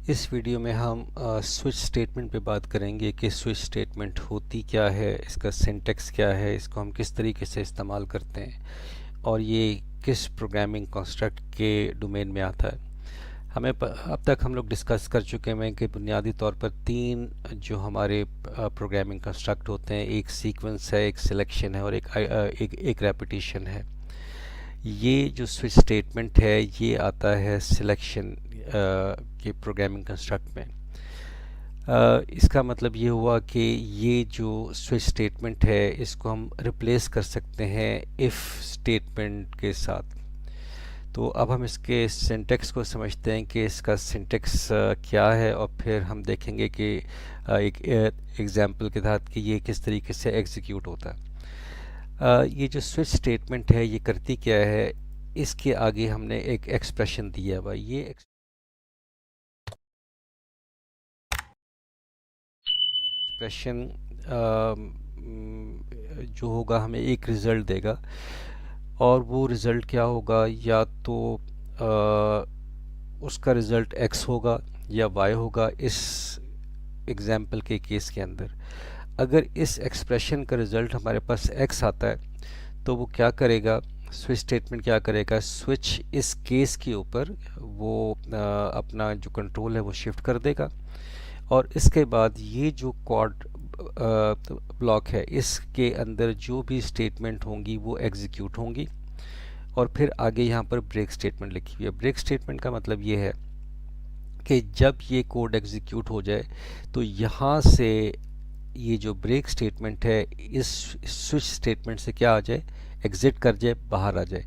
इस वीडियो में हम स्विच स्टेटमेंट पे बात करेंगे कि स्विच स्टेटमेंट होती क्या है, इसका सिंटैक्स क्या है, इसको हम किस तरीके से इस्तेमाल करते हैं और ये किस प्रोग्रामिंग कंस्ट्रक्ट के डोमेन में आता है। अब तक हम लोग डिस्कस कर चुके हैं कि बुनियादी तौर पर तीन जो हमारे प्रोग्रामिंग कंस्ट्रक्ट होते हैं, एक सीक्वेंस है, एक सिलेक्शन है और एक रेपिटेशन है। ये जो स्विच स्टेटमेंट है ये आता है सिलेक्शन के प्रोग्रामिंग कंस्ट्रक्ट में। इसका मतलब ये हुआ कि ये जो स्विच स्टेटमेंट है इसको हम रिप्लेस कर सकते हैं इफ़ स्टेटमेंट के साथ। तो अब हम इसके सिंटैक्स को समझते हैं कि इसका सिंटैक्स क्या है और फिर हम देखेंगे कि एक एग्जांपल के तहत कि ये किस तरीके से एग्जीक्यूट होता है। ये जो स्विच स्टेटमेंट है ये करती क्या है, इसके आगे हमने एक एक्सप्रेशन दिया हुआ। ये एक्सप्रेशन जो होगा हमें एक रिज़ल्ट देगा और वो रिज़ल्ट क्या होगा, या तो उसका रिज़ल्ट x होगा या y होगा। इस एग्जाम्पल के केस के अंदर अगर इस एक्सप्रेशन का रिज़ल्ट हमारे पास x आता है तो वो क्या करेगा, स्विच स्टेटमेंट क्या करेगा, स्विच इस केस के ऊपर वो अपना जो कंट्रोल है वो शिफ्ट कर देगा और इसके बाद ये जो कोड ब्लॉक है इसके अंदर जो भी स्टेटमेंट होंगी वो एग्जीक्यूट होंगी। और फिर आगे यहाँ पर ब्रेक स्टेटमेंट लिखी हुई है। ब्रेक स्टेटमेंट का मतलब ये है कि जब ये कोड एग्जीक्यूट हो जाए तो यहाँ से ये जो ब्रेक स्टेटमेंट है इस स्विच स्टेटमेंट से क्या आ जाए, एग्जिट कर जाए, बाहर आ जाए।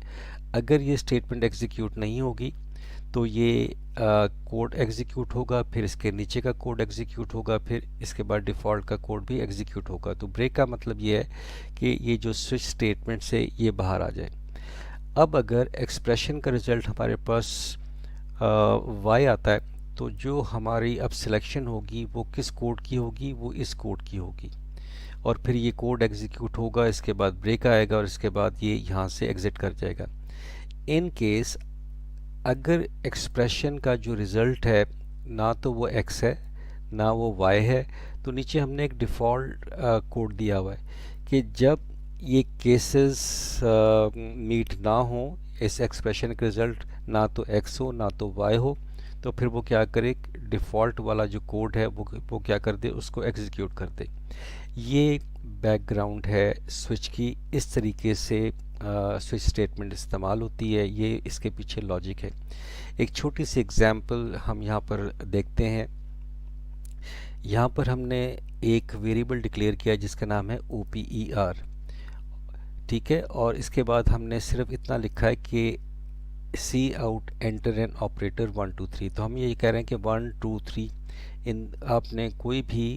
अगर ये स्टेटमेंट एग्जीक्यूट नहीं होगी तो ये कोड एग्जीक्यूट होगा, फिर इसके नीचे का कोड एग्जीक्यूट होगा, फिर इसके बाद डिफ़ॉल्ट का कोड भी एग्जीक्यूट होगा। तो ब्रेक का मतलब ये है कि ये जो स्विच स्टेटमेंट से ये बाहर आ जाए। अब अगर एक्सप्रेशन का रिज़ल्ट हमारे पास y आता है तो जो हमारी अब सिलेक्शन होगी वो किस कोड की होगी, वो इस कोड की होगी। और फिर ये कोड एग्जीक्यूट होगा, इसके बाद ब्रेक आएगा और इसके बाद ये यहाँ से एग्ज़िट कर जाएगा। इन केस अगर एक्सप्रेशन का जो रिज़ल्ट है ना तो वो x है ना वो y है, तो नीचे हमने एक डिफ़ॉल्ट कोड दिया हुआ है कि जब ये केसेस मीट ना हो, इस एक्सप्रेशन का रिज़ल्ट ना तो x हो ना तो y हो, तो फिर वो क्या करे, डिफ़ॉल्ट वाला जो कोड है वो क्या कर दे, उसको एग्जीक्यूट कर दे। ये बैकग्राउंड है स्विच की, इस तरीके से स्विच स्टेटमेंट इस्तेमाल होती है, ये इसके पीछे लॉजिक है। एक छोटी सी एग्जांपल हम यहाँ पर देखते हैं। यहाँ पर हमने एक वेरिएबल डिक्लेयर किया जिसका नाम है OPER, ठीक है। और इसके बाद हमने सिर्फ इतना लिखा है कि सी आउट एंटर एन ऑपरेटर 1 2 3। तो हम ये कह रहे हैं कि 1 2 3 इन आपने कोई भी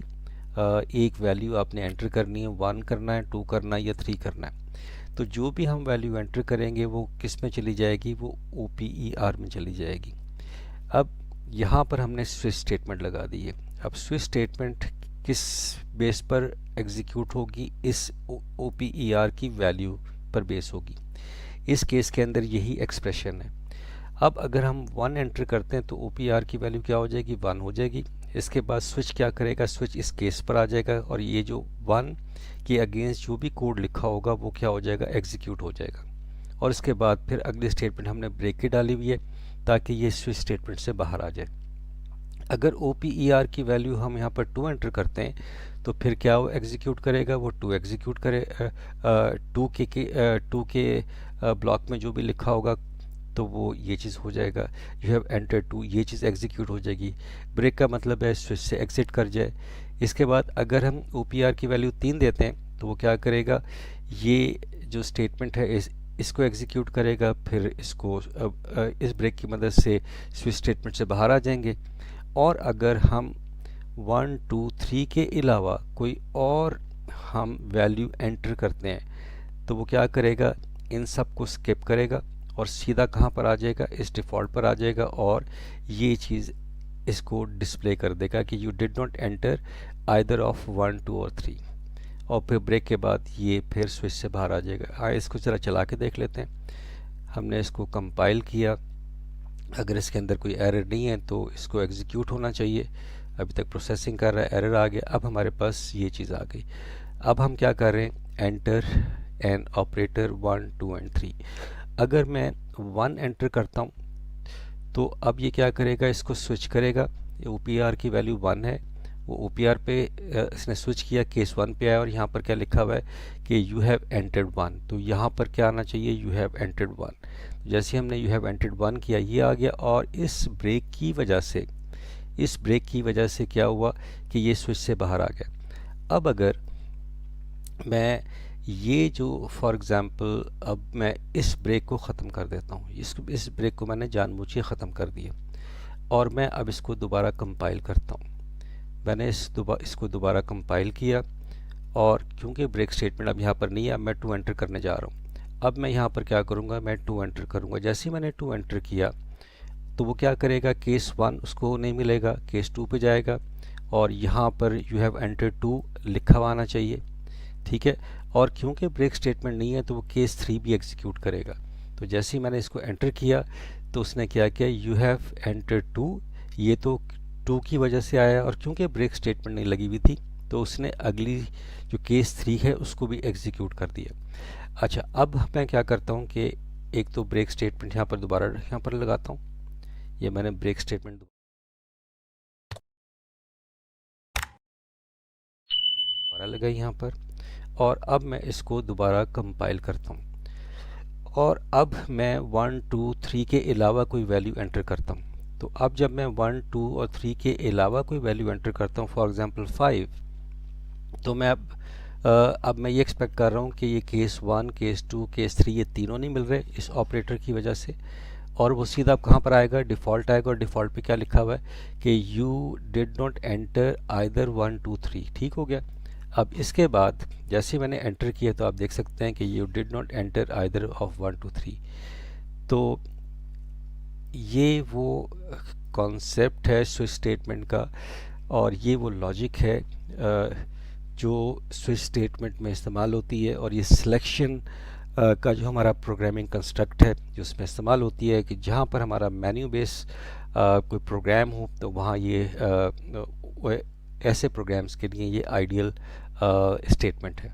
एक वैल्यू आपने एंटर करनी है, 1 करना है, 2 करना है या 3 करना है। तो जो भी हम वैल्यू एंटर करेंगे वो किस में चली जाएगी, वो OPER में चली जाएगी। अब यहाँ पर हमने स्विच स्टेटमेंट लगा दी है। अब स्विच स्टेटमेंट किस बेस पर एग्जीक्यूट होगी, इस OPER की वैल्यू पर बेस होगी। इस केस के अंदर यही एक्सप्रेशन है। अब अगर हम 1 एंटर करते हैं तो OPER की वैल्यू क्या हो जाएगी, 1 हो जाएगी। इसके बाद स्विच क्या करेगा, स्विच इस केस पर आ जाएगा और ये जो 1 के अगेंस्ट जो भी कोड लिखा होगा वो क्या हो जाएगा, एग्जीक्यूट हो जाएगा। और इसके बाद फिर अगली स्टेटमेंट हमने ब्रेक की डाली हुई है ताकि ये स्विच स्टेटमेंट से बाहर आ जाए। अगर OPER की वैल्यू हम यहाँ पर 2 एंटर करते हैं तो फिर क्या वो एग्जीक्यूट करेगा, वो 2 एग्जीक्यूट करे, 2 के ब्लॉक में जो भी लिखा होगा तो वो ये चीज़ हो जाएगा, यू हैव एंटर 2, ये चीज़ एग्जीक्यूट हो जाएगी। ब्रेक का मतलब है स्विच से एग्जिट कर जाए। इसके बाद अगर हम OPER की वैल्यू 3 देते हैं तो वो क्या करेगा, ये जो स्टेटमेंट है इसको एग्जीक्यूट करेगा, फिर इसको इस ब्रेक की मदद से स्विच स्टेटमेंट से बाहर आ जाएंगे। और अगर हम 1 2 3 के अलावा कोई और हम वैल्यू एंटर करते हैं तो वो क्या करेगा, इन सब को स्किप करेगा और सीधा कहाँ पर आ जाएगा, इस डिफ़ॉल्ट पर आ जाएगा और ये चीज़ इसको डिस्प्ले कर देगा कि you did not enter either of 1 2 और 3। और फिर ब्रेक के बाद ये फिर स्विच से बाहर आ जाएगा। आइए इसको ज़रा चला के देख लेते हैं। हमने इसको कंपाइल किया अगर इसके अंदर कोई एरर नहीं है तो इसको एग्जीक्यूट होना चाहिए। अभी तक प्रोसेसिंग कर रहा है, एरर आ गया, अब हमारे पास ये चीज़ आ गई। अब हम क्या कर रहे हैं, एंटर एन ऑपरेटर 1 2 एंड 3। अगर मैं 1 एंटर करता हूँ तो अब ये क्या करेगा, इसको स्विच करेगा। ओ पी आर की वैल्यू 1 है, वो ओ पी आर पे इसने स्विच किया, केस 1 पे आया और यहाँ पर क्या लिखा हुआ है कि यू हैव एंटर्ड 1। तो यहाँ पर क्या आना चाहिए, यू हैव एंटर्ड 1। जैसे हमने यू हैव एंटर्ड 1 किया, ये आ गया। और इस ब्रेक की वजह से, इस ब्रेक की वजह से क्या हुआ कि ये स्विच से बाहर आ गया। अब अगर मैं ये जो फॉर एग्ज़ाम्पल, अब मैं इस ब्रेक को ख़त्म कर देता हूँ, इस ब्रेक को मैंने जानबूझ के ख़त्म कर दिया और मैं अब इसको दोबारा कंपाइल करता हूँ। मैंने इसको दोबारा कंपाइल किया और क्योंकि ब्रेक स्टेटमेंट अब यहाँ पर नहीं है, अब मैं 2 एंटर करने जा रहा हूँ। अब मैं यहाँ पर क्या करूँगा, मैं 2 एंटर करूँगा। जैसे ही मैंने 2 एंटर किया तो वो क्या करेगा, केस 1 उसको नहीं मिलेगा, केस 2 पे जाएगा और यहाँ पर यू हैव एंटर 2 लिखा हुआ आना चाहिए, ठीक है। और क्योंकि ब्रेक स्टेटमेंट नहीं है तो वो केस 3 भी एग्जीक्यूट करेगा। तो जैसे ही मैंने इसको एंटर किया तो उसने क्या किया, यू हैव एंटर 2, ये तो 2 की वजह से आया और क्योंकि ब्रेक स्टेटमेंट नहीं लगी हुई थी तो उसने अगली जो केस 3 है उसको भी एग्जीक्यूट कर दिया। अच्छा, अब मैं क्या करता हूँ कि एक तो ब्रेक स्टेटमेंट यहाँ पर दोबारा यहाँ पर लगाता हूँ। ये मैंने ब्रेक स्टेटमेंट दोबारा लगाई यहाँ पर और अब मैं इसको दोबारा कंपाइल करता हूँ और अब मैं 1 2 3 के अलावा कोई वैल्यू एंटर करता हूँ। तो अब जब मैं 1 2 और 3 के अलावा कोई वैल्यू एंटर करता हूँ, फॉर एग्जांपल 5, तो मैं अब मैं ये एक्सपेक्ट कर रहा हूँ कि ये केस 1 केस 2 केस 3 ये तीनों नहीं मिल रहे इस ऑपरेटर की वजह से, और वो सीधा अब कहाँ पर आएगा, डिफ़ॉल्ट आएगा। और डिफ़ॉल्ट पे क्या लिखा हुआ है कि you did not enter either 1 2 3, ठीक हो गया। अब इसके बाद जैसे ही मैंने एंटर किया तो आप देख सकते हैं कि you did not enter either of 1 2 3। तो ये वो कॉन्सेप्ट है स्विच स्टेटमेंट का और ये वो लॉजिक है जो स्विच स्टेटमेंट में इस्तेमाल होती है। और ये सिलेक्शन का जो हमारा प्रोग्रामिंग कंस्ट्रक्ट है जो उसमें इस्तेमाल होती है कि जहाँ पर हमारा मेन्यू बेस कोई प्रोग्राम हो तो वहाँ ये ऐसे प्रोग्राम्स के लिए ये आइडियल स्टेटमेंट है।